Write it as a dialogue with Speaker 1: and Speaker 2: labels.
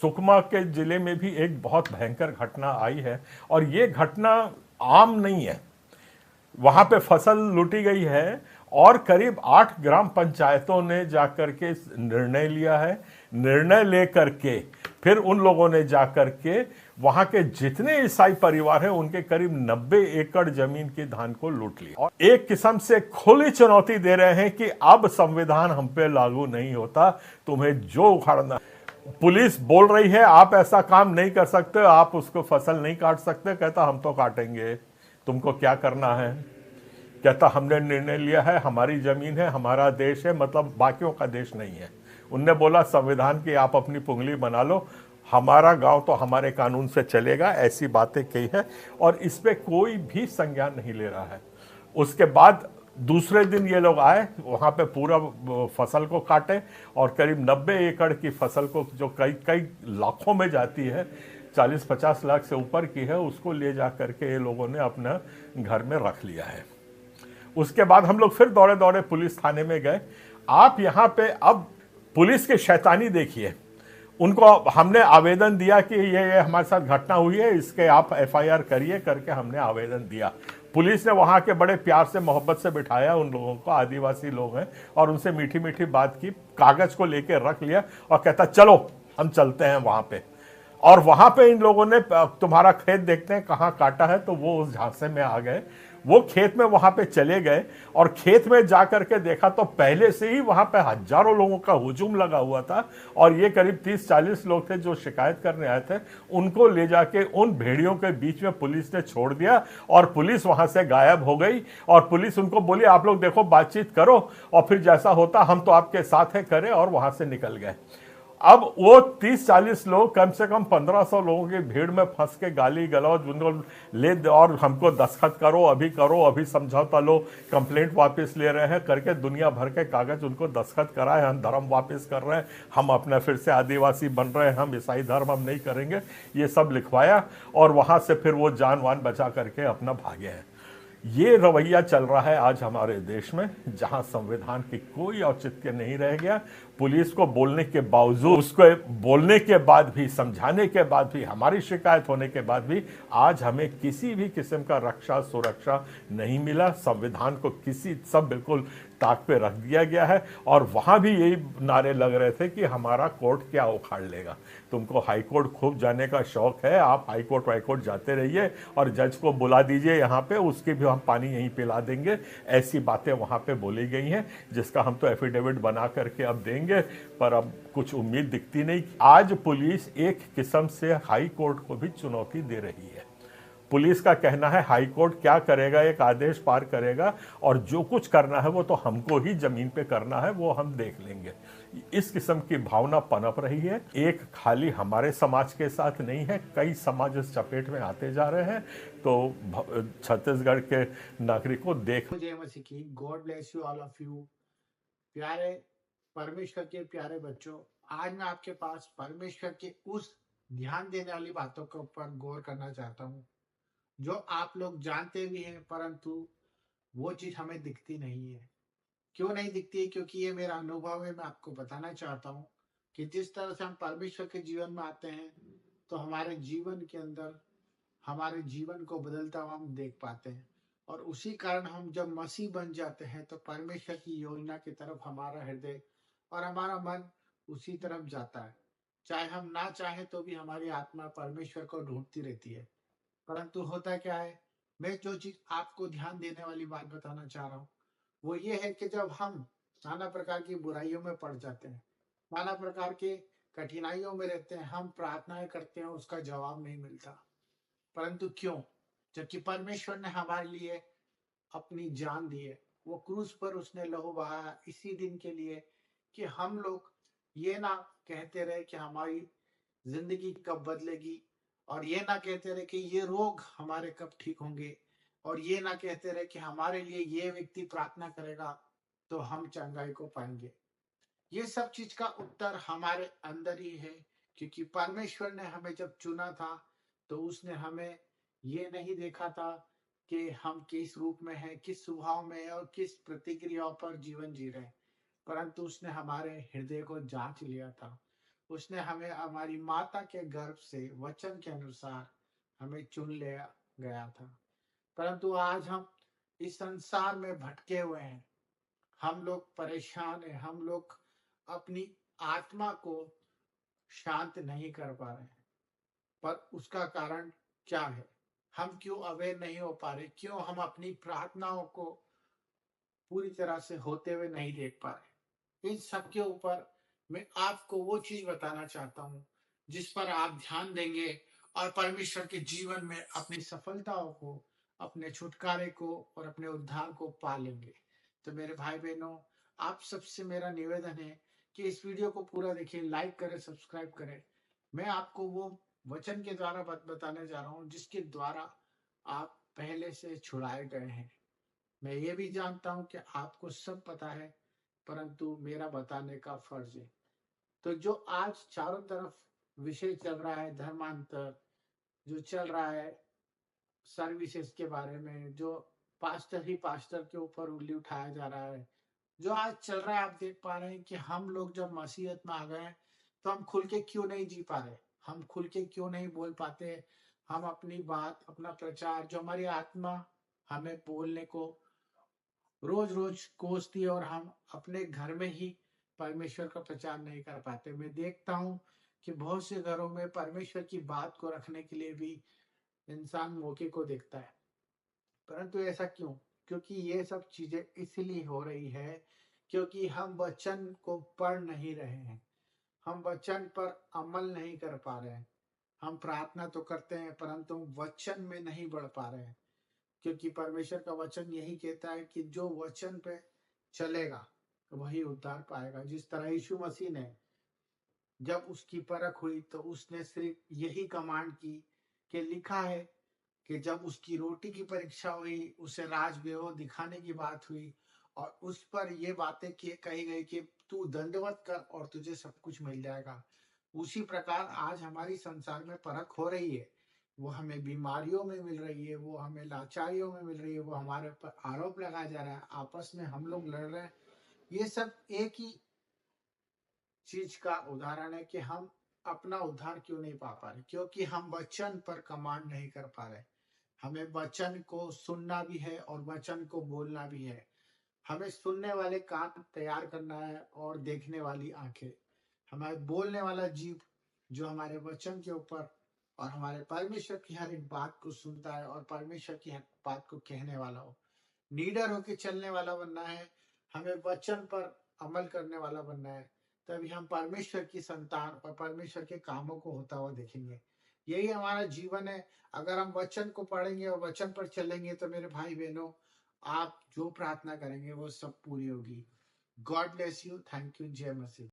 Speaker 1: सुकमा के जिले में भी एक बहुत भयंकर घटना आई है और ये घटना आम नहीं है। वहां पे फसल लूटी गई है और करीब 8 ग्राम पंचायतों ने जाकर के निर्णय लिया है। निर्णय लेकर के फिर उन लोगों ने जाकर के वहां के जितने ईसाई परिवार हैं उनके करीब 90 एकड़ जमीन की धान को लूट लिया और एक किस्म से खुली चुनौती दे रहे हैं कि अब संविधान हम पे लागू नहीं होता, तुम्हें जो उखाड़ना। पुलिस बोल रही है आप ऐसा काम नहीं कर सकते, आप उसको फसल नहीं काट सकते। कहता हम तो काटेंगे, तुमको क्या करना है। कहता हमने निर्णय लिया है, हमारी जमीन है, हमारा देश है, मतलब बाकियों का देश नहीं है। उनने बोला संविधान की आप अपनी पुंगली बना लो, हमारा गांव तो हमारे कानून से चलेगा, ऐसी बातें कही है और इस पे कोई भी संज्ञान नहीं ले रहा है। उसके बाद दूसरे दिन ये लोग आए, वहां पे पूरा फसल को काटे और करीब 90 एकड़ की फसल को जो कई कई लाखों में जाती है, 40-50 लाख से ऊपर की है, उसको ले जा करके ये लोगों ने अपना घर में रख लिया है। उसके बाद हम लोग फिर दौड़े दौड़े पुलिस थाने में गए। आप यहाँ पे अब पुलिस की शैतानी देखिए। उनको हमने आवेदन दिया कि ये हमारे साथ घटना हुई है, इसके आप एफआईआर करिए करके हमने आवेदन दिया। पुलिस ने वहाँ के बड़े प्यार से मोहब्बत से बिठाया उन लोगों को, आदिवासी लोग हैं, और उनसे मीठी मीठी बात की, कागज को लेके रख लिया और कहता चलो हम चलते हैं वहाँ पे। और वहाँ पे इन लोगों ने तुम्हारा खेत देखते हैं कहाँ काटा है, तो वो उस झांसे में आ गए। वो खेत में वहां पे चले गए और खेत में जाकर के देखा तो पहले से ही वहां पे हजारों लोगों का हुजूम लगा हुआ था और ये करीब 30-40 लोग थे जो शिकायत करने आए थे। उनको ले जाके उन भेड़ियों के बीच में पुलिस ने छोड़ दिया और पुलिस वहां से गायब हो गई। और पुलिस उनको बोली आप लोग देखो बातचीत करो और फिर जैसा होता हम तो आपके साथ है करें, और वहां से निकल गए। अब वो 30-40 लोग कम से कम 1500 लोगों की भीड़ में फंस के गाली गलौज उनको ले और हमको दस्तखत करो, अभी समझौता लो, कंप्लेंट वापस ले रहे हैं करके दुनिया भर के कागज उनको दस्तखत कराए, हम धर्म वापस कर रहे हैं, हम अपना फिर से आदिवासी बन रहे हैं, हम ईसाई धर्म हम नहीं करेंगे, ये सब लिखवाया और वहां से फिर वो जान वान बचा करके अपना भागे हैं। ये रवैया चल रहा है आज हमारे देश में, जहां संविधान की कोई औचित्य नहीं रह गया। पुलिस को बोलने के बावजूद, उसको बोलने के बाद भी, समझाने के बाद भी, हमारी शिकायत होने के बाद भी आज हमें किसी भी किस्म का रक्षा सुरक्षा नहीं मिला। संविधान को सब बिल्कुल ताक पे रख दिया गया है और वहां भी यही नारे लग रहे थे कि हमारा कोर्ट क्या उखाड़ लेगा। तुमको हाई कोर्ट खूब जाने का शौक है, आप हाई कोर्ट वाई कोर्ट जाते रहिए और जज को बुला दीजिए यहाँ पे, उसके भी हम पानी यहीं पिला देंगे। ऐसी बातें वहां पे बोली गई हैं जिसका हम तो एफिडेविट बना करके अब देंगे, पर अब कुछ उम्मीद दिखती नहीं। आज पुलिस एक किस्म से हाई कोर्ट को भी चुनौती दे रही है। पुलिस का कहना है हाई कोर्ट क्या करेगा, एक आदेश पार करेगा और जो कुछ करना है वो तो हमको ही जमीन पे करना है, वो हम देख लेंगे। इस किस्म की भावना पनप रही है। एक खाली हमारे समाज के साथ नहीं है, कई समाज इस चपेट में आते जा रहे हैं। तो छत्तीसगढ़ के नागरिकों देख।
Speaker 2: जय मसीह की। God bless you all of you. प्यारे परमेश्वर के प्यारे बच्चों, आज मैं आपके पास परमेश्वर के उस ध्यान देने वाली बातों के ऊपर गौर करना चाहता हूँ जो आप लोग जानते भी हैं, परंतु वो चीज हमें दिखती नहीं है। क्यों नहीं दिखती है? क्योंकि ये मेरा अनुभव है। मैं आपको बताना चाहता हूँ कि जिस तरह से हम परमेश्वर के जीवन में आते हैं तो हमारे जीवन के अंदर हमारे जीवन को बदलता हुआ हम देख पाते हैं, और उसी कारण हम जब मसीह बन जाते हैं तो परमेश्वर की योजना की तरफ हमारा हृदय और हमारा मन उसी तरफ जाता है। चाहे हम ना चाहें तो भी हमारी आत्मा परमेश्वर को ढूंढती रहती है। परंतु होता क्या है, मैं जो चीज आपको ध्यान देने वाली बात बताना चाह रहा हूँ वो ये है कि जब हम नाना प्रकार की बुराइयों में पड़ जाते हैं, नाना प्रकार के कठिनाइयों में रहते हैं, हम प्रार्थनाएं करते हैं, उसका जवाब नहीं मिलता। परंतु क्यों? जबकि परमेश्वर ने हमारे लिए अपनी जान दी है, वो क्रूस पर उसने लहू बहाया इसी दिन के लिए कि हम लोग ये ना कहते रहे कि हमारी जिंदगी कब बदलेगी, और ये ना कहते रहे कि ये रोग हमारे कब ठीक होंगे, और ये ना कहते रहे कि हमारे लिए ये व्यक्ति प्रार्थना करेगा तो हम चंगाई को पाएंगे। ये सब चीज का उत्तर हमारे अंदर ही है, क्योंकि परमेश्वर ने हमें जब चुना था तो उसने हमें ये नहीं देखा था कि हम किस रूप में हैं, किस स्वभाव में हैं और किस प्रतिक्रियाओं पर जीवन जी रहे हैं, परंतु उसने हमारे हृदय को जांच लिया था। उसने हमें हमारी माता के गर्भ से वचन के अनुसार हमें चुन लिया गया था। परंतु आज हम इस संसार में भटके हुए हैं। हम लोग परेशान हैं। हम लोग अपनी आत्मा को शांत नहीं कर पा रहे हैं। पर उसका कारण क्या है? हम क्यों अवेयर नहीं हो पा रहे? क्यों हम अपनी प्रार्थनाओं को पूरी तरह से होते हुए नहीं देख पा रहे? इन सब के ऊपर मैं आपको वो चीज बताना चाहता हूँ जिस पर आप ध्यान देंगे और परमेश्वर के जीवन में अपनी सफलताओं को, अपने छुटकारे को और अपने उद्धार को पा लेंगे। तो मेरे भाई बहनों, आप सबसे मेरा निवेदन है कि इस वीडियो को पूरा देखिए, लाइक करें, सब्सक्राइब करें। मैं आपको वो वचन के द्वारा बताने जा रहा हूँ जिसके द्वारा आप पहले से छुड़ाए गए हैं। मैं ये भी जानता हूं कि आपको सब पता है, परंतु मेरा बताने का फर्ज है। तो जो आज चारों तरफ विषय चल रहा है, धर्मांतर जो चल रहा है, सर्विसेज के बारे में, जो पास्टर ही पास्टर के ऊपर उंगली उठाया जा रहा है, जो आज चल रहा है, आप देख पा रहे हैं कि हम लोग जब मसीहत में आ गए हैं तो हम खुल के क्यों नहीं जी पा रहे, हम खुल के क्यों नहीं बोल पाते। हम अपनी बात, अपना प्रचार, जो हमारी आत्मा हमें बोलने को रोज रोज कोसती है, और हम अपने घर में ही परमेश्वर का प्रचार नहीं कर पाते। मैं देखता हूँ कि बहुत से घरों में परमेश्वर की बात को रखने के लिए भी इंसान मौके को देखता है। परंतु ऐसा क्यों? क्योंकि ये सब चीजें इसलिए हो रही है क्योंकि हम वचन को पढ़ नहीं रहे हैं, हम वचन पर अमल नहीं कर पा रहे हैं। हम प्रार्थना तो करते हैं परंतु वचन में नहीं बढ़ पा रहे हैं। क्योंकि परमेश्वर का वचन यही कहता है कि जो वचन पे चलेगा वही उद्धार पाएगा। जिस तरह यीशु मसीह ने, जब उसकी परख हुई तो उसने सिर्फ यही कमांड की कि लिखा है कि जब उसकी रोटी की परीक्षा हुई, उसे राजवैभव दिखाने की बात हुई और उस पर ये बातें कही गई कि तू दंडवत कर और तुझे सब कुछ मिल जाएगा। उसी प्रकार आज हमारी संसार में परख हो रही है। वो हमें बीमारियों में मिल रही है, वो हमें लाचारियों में मिल रही है, वो हमारे ऊपर आरोप लगाया जा रहा है, आपस में हम लोग लड़ रहे हैं। ये सब एक ही चीज का उदाहरण है कि हम अपना उद्धार क्यों नहीं पा रहे, क्योंकि हम वचन पर कमांड नहीं कर पा रहे। हमें वचन को सुनना भी है और वचन को बोलना भी है। हमें सुनने वाले कान तैयार करना है और देखने वाली आंखें। हमें बोलने वाला जीव जो हमारे वचन के ऊपर और हमारे परमेश्वर की हर एक बात को सुनता है और परमेश्वर की हर बात को कहने वाला हो। लीडर होके चलने वाला बनना है। हमें वचन पर अमल करने वाला बनना है। तभी हम परमेश्वर की संतान और परमेश्वर के कामों को होता हुआ देखेंगे। यही हमारा जीवन है। अगर हम वचन को पढ़ेंगे और वचन पर चलेंगे तो मेरे भाई बहनों, आप जो प्रार्थना करेंगे वो सब पूरी होगी। God bless you. Thank you. जय मसीह।